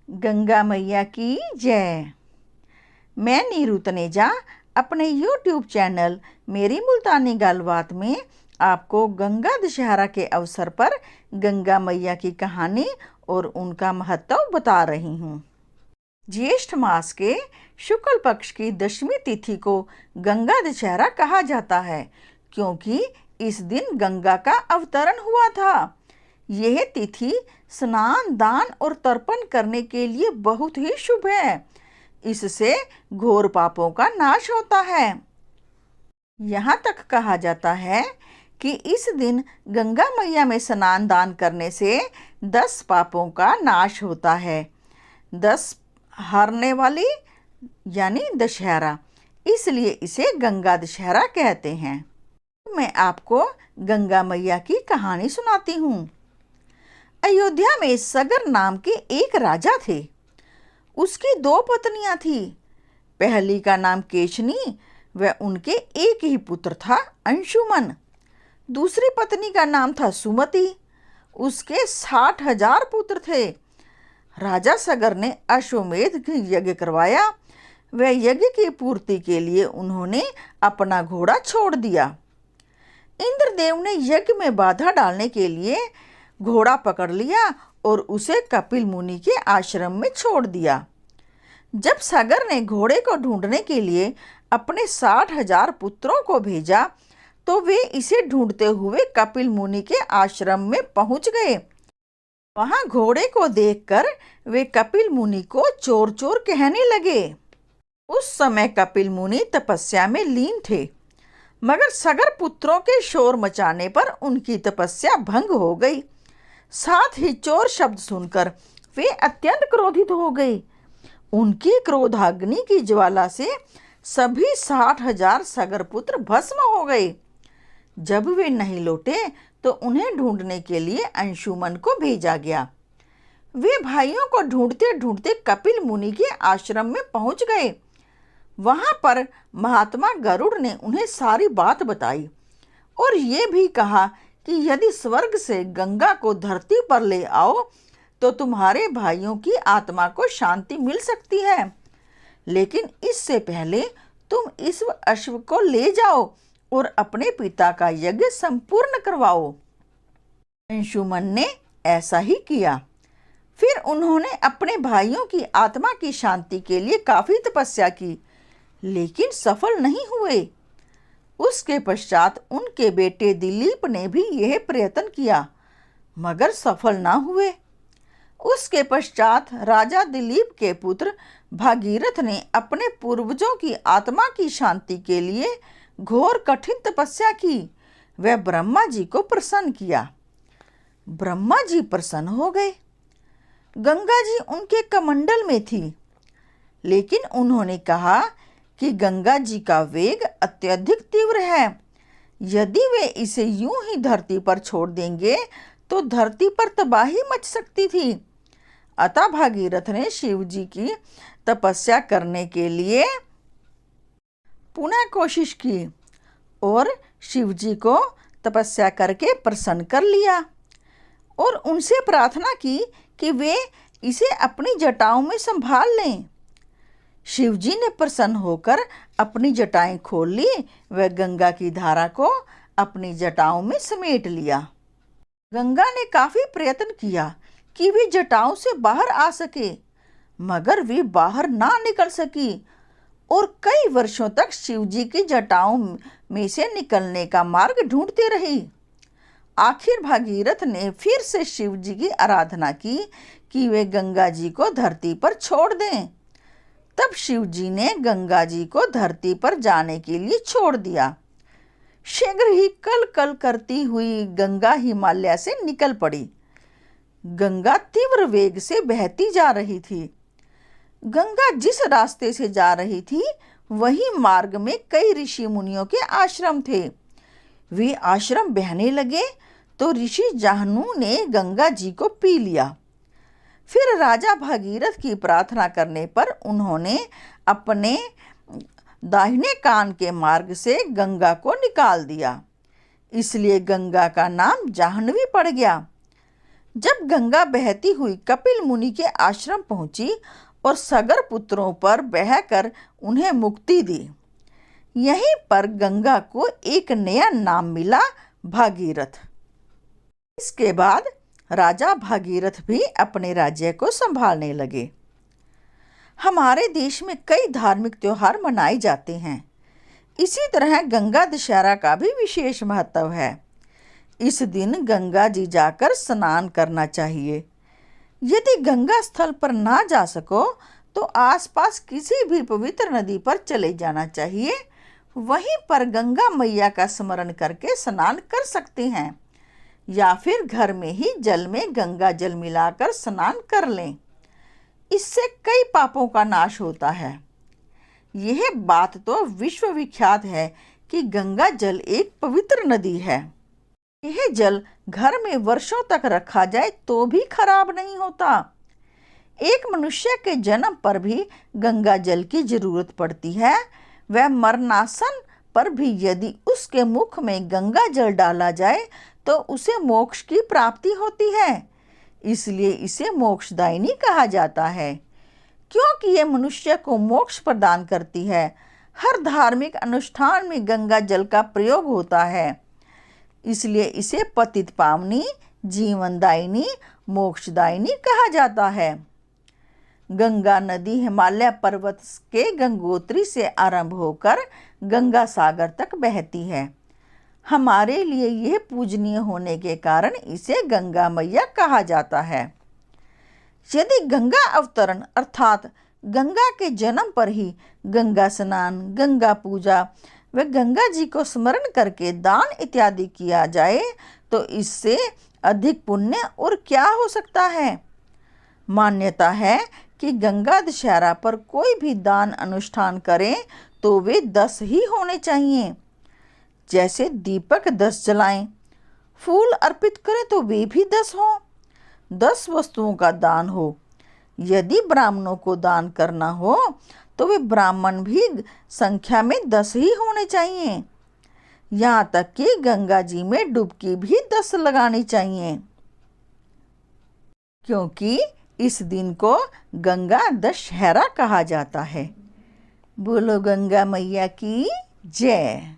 गंगा मैया की जय। मैं नीरू तनेजा अपने YouTube चैनल मेरी मुल्तानी गलबात में आपको गंगा दशहरा के अवसर पर गंगा मैया की कहानी और उनका महत्व बता रही हूँ। ज्येष्ठ मास के शुक्ल पक्ष की दशमी तिथि को गंगा दशहरा कहा जाता है, क्योंकि इस दिन गंगा का अवतरण हुआ था। यह तिथि स्नान, दान और तर्पण करने के लिए बहुत ही शुभ है। इससे घोर पापों का नाश होता है। यहाँ तक कहा जाता है कि इस दिन गंगा मैया में स्नान दान करने से 10 पापों का नाश होता है। 10 हारने वाली यानी दशहरा, इसलिए इसे गंगा दशहरा कहते हैं। मैं आपको गंगा मैया की कहानी सुनाती हूँ। अयोध्या में सगर नाम के एक राजा थे। उसकी 2 पत्नियां थी। पहली का नाम केशनी व उनके एक ही पुत्र था अंशुमन। दूसरी पत्नी का नाम था सुमति। उसके 60,000 पुत्र थे। राजा सगर ने अश्वमेध यज्ञ करवाया। वह यज्ञ की पूर्ति के लिए उन्होंने अपना घोड़ा छोड़ दिया। इंद्रदेव ने यज्ञ में बाधा डालने के लिए घोड़ा पकड़ लिया और उसे कपिल मुनि के आश्रम में छोड़ दिया। जब सागर ने घोड़े को ढूंढने के लिए अपने 60,000 पुत्रों को भेजा, तो वे इसे ढूंढते हुए कपिल मुनि के आश्रम में पहुंच गए। वहां घोड़े को देखकर वे कपिल मुनि को चोर चोर कहने लगे। उस समय कपिल मुनि तपस्या में लीन थे, मगर सगर पुत्रों के शोर मचाने पर उनकी तपस्या भंग हो गई। साथ ही चोर शब्द सुनकर वे अत्यंत क्रोधित हो गए। उनकी क्रोधाग्नि की ज्वाला से सभी 60,000 सगर पुत्र भस्म हो गए। जब वे नहीं लौटे तो उन्हें ढूंढने के लिए अंशुमन को भेजा गया। वे भाइयों को ढूंढते ढूंढते कपिल मुनि के आश्रम में पहुंच गए। वहां पर महात्मा गरुड़ ने उन्हें सारी बात बताई और ये भी कहा कि यदि स्वर्ग से गंगा को धरती पर ले आओ तो तुम्हारे भाइयों की आत्मा को शांति मिल सकती है, लेकिन इससे पहले तुम इस अश्व को ले जाओ और अपने पिता का यज्ञ संपूर्ण करवाओ। अंशुमन ने ऐसा ही किया। फिर उन्होंने अपने भाइयों की आत्मा की शांति के लिए काफी तपस्या की, लेकिन सफल नहीं हुए। उसके पश्चात उनके बेटे दिलीप ने भी यह प्रयत्न किया, मगर सफल ना हुए। उसके पश्चात राजा दिलीप के पुत्र भागीरथ ने अपने पूर्वजों की आत्मा की शांति के लिए घोर कठिन तपस्या की। वह ब्रह्मा जी को प्रसन्न किया। ब्रह्मा जी प्रसन्न हो गए। गंगा जी उनके कमंडल में थी, लेकिन उन्होंने कहा कि गंगा जी का वेग अत्यधिक तीव्र है। यदि वे इसे यूं ही धरती पर छोड़ देंगे तो धरती पर तबाही मच सकती थी। अतः भागीरथ ने शिव जी की तपस्या करने के लिए पुनः कोशिश की और शिव जी को तपस्या करके प्रसन्न कर लिया और उनसे प्रार्थना की कि वे इसे अपनी जटाओं में संभाल लें। शिव जी ने प्रसन्न होकर अपनी जटाएं खोल ली व गंगा की धारा को अपनी जटाओं में समेट लिया। गंगा ने काफी प्रयत्न किया कि वे जटाओं से बाहर आ सके, मगर वे बाहर ना निकल सकी और कई वर्षों तक शिव जी की जटाओं में से निकलने का मार्ग ढूंढते रही। आखिर भागीरथ ने फिर से शिव जी की आराधना की कि वे गंगा जी को धरती पर छोड़ दें। तब शिव जी ने गंगा जी को धरती पर जाने के लिए छोड़ दिया। शीघ्र ही कल कल करती हुई गंगा हिमालय से निकल पड़ी। गंगा तीव्र वेग से बहती जा रही थी। गंगा जिस रास्ते से जा रही थी, वही मार्ग में कई ऋषि मुनियों के आश्रम थे। वे आश्रम बहने लगे तो ऋषि जाहनु ने गंगा जी को पी लिया। फिर राजा भागीरथ की प्रार्थना करने पर उन्होंने अपने दाहिने कान के मार्ग से गंगा को निकाल दिया। इसलिए गंगा का नाम जाह्नवी पड़ गया। जब गंगा बहती हुई कपिल मुनि के आश्रम पहुंची और सगर पुत्रों पर बहकर उन्हें मुक्ति दी, यहीं पर गंगा को एक नया नाम मिला, भागीरथ। इसके बाद राजा भागीरथ भी अपने राज्य को संभालने लगे। हमारे देश में कई धार्मिक त्योहार मनाए जाते हैं। इसी तरह गंगा दशहरा का भी विशेष महत्व है। इस दिन गंगा जी जाकर स्नान करना चाहिए। यदि गंगा स्थल पर ना जा सको तो आसपास किसी भी पवित्र नदी पर चले जाना चाहिए। वहीं पर गंगा मैया का स्मरण करके स्नान कर सकते हैं, या फिर घर में ही जल में गंगा जल मिलाकर स्नान कर लें। इससे कई पापों का नाश होता है। यह बात तो विश्व विख्यात है कि गंगा जल एक पवित्र नदी है। यह जल घर में वर्षों तक रखा जाए तो भी खराब नहीं होता। एक मनुष्य के जन्म पर भी गंगा जल की जरूरत पड़ती है। वह मरणासन पर भी यदि उसके मुख में गंगा जल डाला जाए तो उसे मोक्ष की प्राप्ति होती है। इसलिए इसे मोक्षदायिनी कहा जाता है, क्योंकि ये मनुष्य को मोक्ष प्रदान करती है। हर धार्मिक अनुष्ठान में गंगा जल का प्रयोग होता है, इसलिए इसे पतित पावनी, जीवनदायिनी, मोक्षदायिनी कहा जाता है। गंगा नदी हिमालय पर्वत के गंगोत्री से आरंभ होकर गंगा सागर तक बहती है। हमारे लिए यह पूजनीय होने के कारण इसे गंगा मैया कहा जाता है। यदि गंगा अवतरण अर्थात गंगा के जन्म पर ही गंगा स्नान, गंगा पूजा व गंगा जी को स्मरण करके दान इत्यादि किया जाए तो इससे अधिक पुण्य और क्या हो सकता है। मान्यता है कि गंगा दशहरा पर कोई भी दान अनुष्ठान करे तो वे 10 ही होने चाहिए। जैसे दीपक 10 जलाएं, फूल अर्पित करें तो वे भी 10 हों, 10 वस्तुओं का दान हो। यदि ब्राह्मणों को दान करना हो तो वे ब्राह्मण भी संख्या में 10 ही होने चाहिए। यहाँ तक कि गंगा जी में डुबकी भी 10 लगानी चाहिए, क्योंकि इस दिन को गंगा दशहरा कहा जाता है। बोलो गंगा मैया की जय।